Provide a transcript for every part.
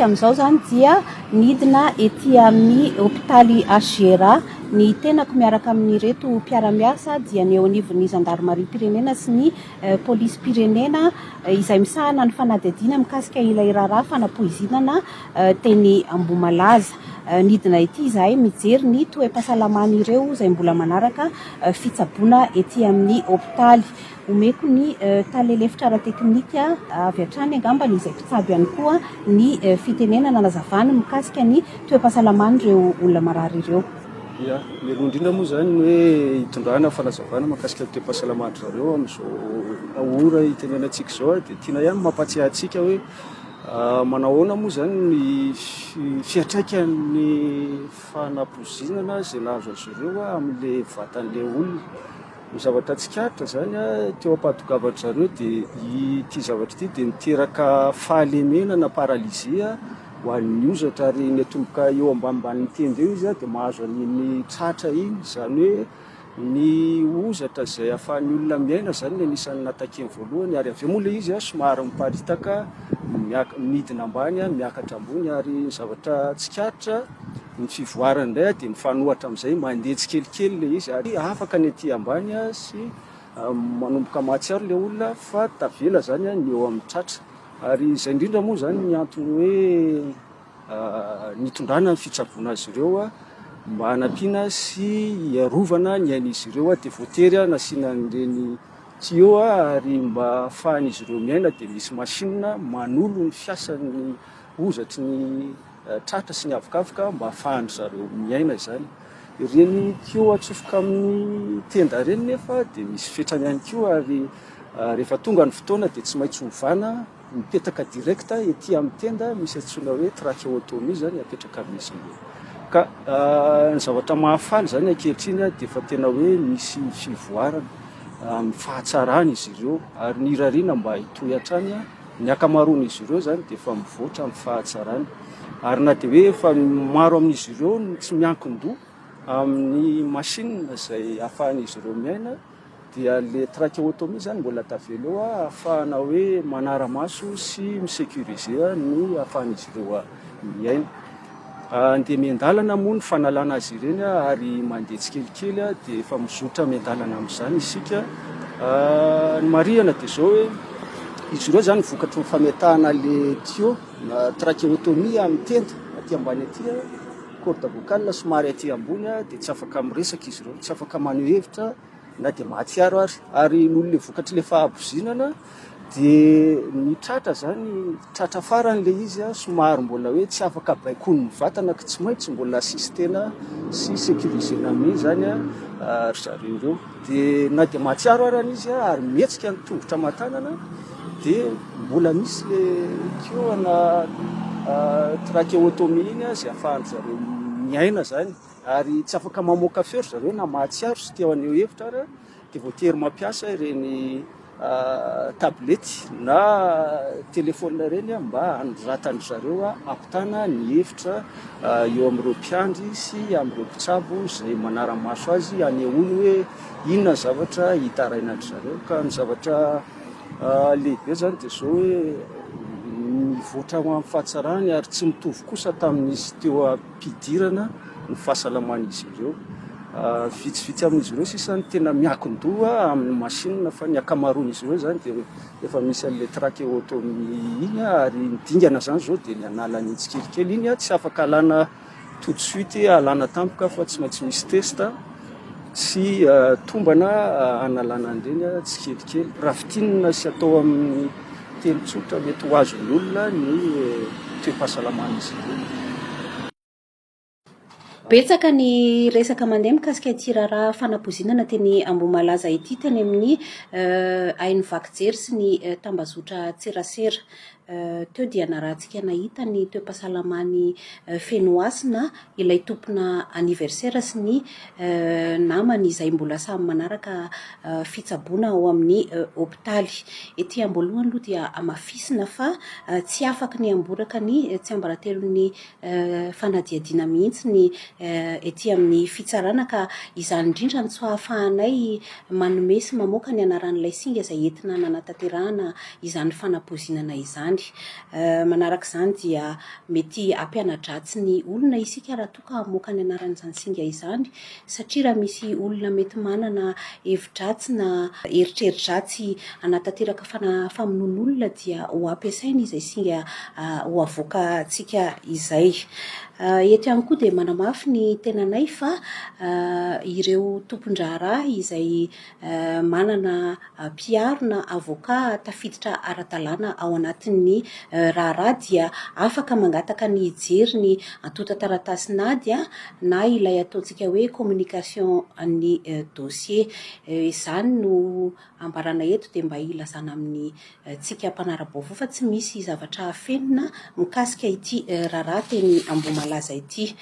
Amin'izao zany dia nidina ety amin'ny hôpitaly Agera ny tenako miaraka amin'ireto mpiara-miasa dia ny eo anivon'ny zandarimariam-pirenena sy ny polisy-pirenena izay misahana ny fanadihadiana mikasika ilay raharaha fanapoizinana teny Ambohimalaza. Nidina ety izahay mijery ny toe-pahasalamana izay mbola manaraka fitsaboana ety amin'ny hôpitaly. Omeko ny talelefitra ara-teknika avy hatrany angambany izay mpitsabo ihany koa ny fitenenana nazavana mikasika ny toe-pahasalamana ireo olona marary ireo. Ia, mialoha indrindra moa zany hoe hitondrana fanazavana mahakasika toe-pahasalamana zareo amin'izao ora itenenantsika izao dia tiana ihany mampatsiahy antsika hoe manao ahoana moa zany ny fiantraikan'ny fanapozinana izay nahazo azy ireo amin'ilay vatan'ilay olona. Ny zavatra tsikaritra zany teo am-pahatongavana zareo dia ity zavatra ity dia miteraka fahalemena na paralizia ho an'ny ozatra ary netomboka eo ambanimbany tenda eo izy dia mahazo an'iny tratra iny, izany hoe ny ozatra izay ahafahan'ny olona miaina zany ny anisan'ny natakeny voalohany ary avy eo moa ilay izy somary miparitaka midina ambany miakatra ambony ary ny zavatra tsikaritra ny fivoarany indray dia mifanohatra amin'izay mandeha tsikelikely ilay izy ary afaka ny ety ambany sy manomboka mahatsiaro ilay olona fa tavela zany ny eo amin'ny tratra. Ary izay indrindra moa zany ny antony hoe nitondrana ny fitsaboana azy ireo mba hanampiana sy hiarovana ny ain'izy ireo dia voatery nasiana ireny tuyau ary mba ahafahan'izy ireo miaina dia misy masinina manolo ny fiasan'ny ozatry ny tratra sy ny avokafoka mba ahafahan'ny zareo miaina izany. Ireny tuyau atsofoka amin'ny tenda ireny nefa dia misy fetrany ihany koa ary rehefa tonga ny fotoana dia tsy maintsy hovana mipetaka direkta ety amin'ny tenda misy antsoina hoe trachéotomie zany apetraka amin'izy ireo. Ka ny zavatra mahafaly zany ankehitriny dia efa tena hoe misy fivoarana amin'ny fahatsarana izy ireo ary ny rariana mba hitohy hatrany ny akamaroan'izy ireo zany dia efa mivoatra amin'ny fahatsarana ary na dia hoe efa maro amin'izy ireo tsy miankin-doha amin'ny masinina izay ahafahan'izy ireo miaina dia le trachéotomie zany mbola tavela eo ahafahana hoe manara-maso sy misécuriser ny ahafahan'izy ireo miaina. Andeha mian-dalana moa ny fanalana azy ireny ary mandeha tsikelikely dia efa mizotra mian-dalana amin'izany isika. Ny marihana dia izao hoe izy ireo zany vokatry ny fametahana le tuyau na trachéotomie amin'ny tenda aty ambany aty corde vocale somary aty ambony dia tsy afaka miresaka izy ireo, tsy afaka maneho hevitra na dia mahatsiaro ary noho le vokatry le fahabozinana dia ny tratra zany tratra farany le izy somary mbola hoe tsy afaka baikony ny vatana ka tsy maintsy mbola sisy tena sy sécurisena mi zany ry zareo ireo dia na dia mahatsiaro arany izy ary mihetsika ny tongotra matanana dia mbola misy le tuyau na trachéotomie iny izay ahafahan'ny zareo miaina zany ary tsy afaka mamoaka feo ry zareo na mahatsiaro sy te aneho hevitra ary dia voatery mampiasa ireny tablety na telefona ireny mba hanoratany zareo ampitana ny hevitra eo amin'ireo mpiandry sy amin'ireo mpitsabo izay manara-maso azy anehoany hoe inona zavatra hitarainandry zareo. Ka ny zavatra lehibe zany dia izao hoe mivoatra amin'ny fahatsarany ary tsy mitovy kosa tamin'izy teo ampidirana ny fahasalaman'izy ireo. Vitsivitsy amin'izy ireo sisany tena miankin-doha amin'ny masinina fa ny akamaroan'izy ireo zany dia efa misy an'ilay trachéotomie iny ary midingana zany zao dia ny analany tsikelikely iny tsy afaka alana tout de suite alana tampoka fa tsy maintsy misy testa sy tombana analana an'ireny tsikelikely raha fitinina sy atao amin'ny teny tsotra mety ho azon'ny olona ny toe-pahasalaman'izy ireo. Betsaka ny resaka mandeha mikasika ity raharaha fanapozinana teny Ambohimalaza ity teny amin'ny ain'ny vakijery sy ny tambazotra tserasera. teo dia narahantsika nahita ny toe-pahasalamany fenoasina ilay tompona anniversaire sy ny namany izay mbola samy manaraka fitsaboana ao amin'ny hôpitaly. Ety am-boalohany aloha dia amafisina fa tsy afaka ny amboraka ny tsy ambaratelon'ny fanadiadiana mihitsy ny ety amin'ny fitsarana, ka izany indrindra ny tsy ahafahanay manome sy mamoaka ny anaran'ilay singa izay entina nanatanterahana izany fanapozinana izany. Manaraka izany dia mety ampianadratsy ny olona isika raha toa ka hamoaka ny anaran'izany singa izany, satria raha misy olona mety manana hevi-dratsy na eritreri-dratsy anatanteraka famonoan'olona dia ho ampiasaina izay singa ho avoaka tsika izay. Eto ihany koa dia manamafy ny tenanay fa ireo tompon-draharaha izay manana mpiaro na avoka tafiditra ara-dalàna ao anatin'ny raharaha dia afaka mangataka ny hijery ny antota taratasy-nady na ilay ataontsika hoe communication ny dossier. Izany no ambarana eto dia mba ilazana amin'ny tsika mpanara-baovao fa tsy misy zavatra fenina mikasika ity raharaha teny Ambohimalaza ity.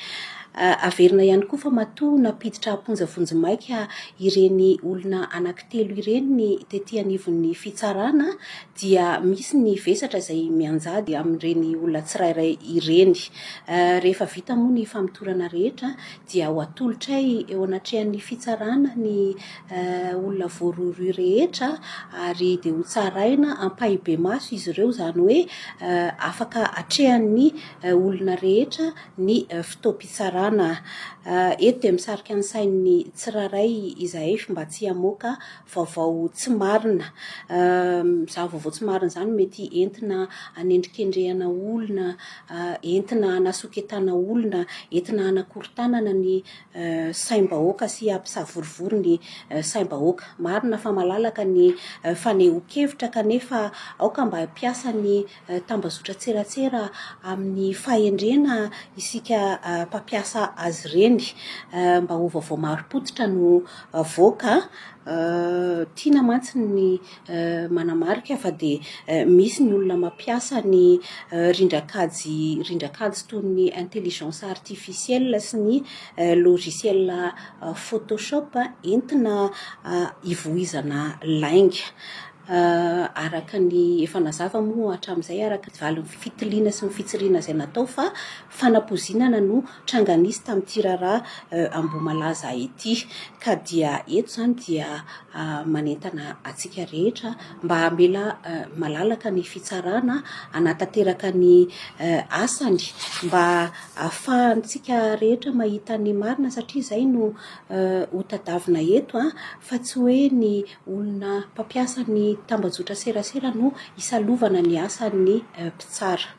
Averina ihany koa fa matoa napiditra amponjavonjy maika ireny olona anankitelo ireny ny tetỳ anivon'ny fitsarana, dia misy ny vesatra izay mianjady amin'ireny olona tsirairay ireny. Rehefa vita moa ny famitorana rehetra dia ho atolotray eo anatrehan'ny fitsarana ny olona voarohirohy rehetra, ary dia ho tsaraina ampahibe maso izy ireo, izany hoe afaka atrehan'ny olona rehetra ny fotoam-pitsarana. Eto dia misarika ny sain'ny tsirairay izahay mba tsy hamoaka vaovao tsy marina. Izany vaovao tsy marina izany mety entina hanendrikendrehana olona, entina hanasoketana olona, entina hanakorontanana ny saim-bahoaka sy hampisavorivory ny saim-bahoaka. Marina fa malalaka ny fanehoan-kevitra kanefa aoka mba hampiasa ny tambazotra tseratsera amin'ny fahendrena isika mpampiasa azy ireny, mba ho vaovao marim-pototra no avoaka. Tiana mantsy ny manamarika fa dia misy ny olona mampiasa ny rindran-kajy toy ny intelligence artificielle sy ny logiciel photoshop entina hivoizana lainga. Araka ny efa nazava moa hatramin'izay, araka ny fitiliana sy ny fitsiriana izay natao, fa fanapozinana no tranganisy tamin'ity raharaha Ambohimalaza ity. Ka dia eto izany dia manentana antsika rehetra mba hamela malalaka ny fitsarana, hanatanteraka ny asany, mba ahafahantsika rehetra mahita ny marina, satria izay no ho tadavina eto, fa tsy hoe ny olona mpampiasa ny tambazotra serasera no hisalovana ny asan'ny mpitsara.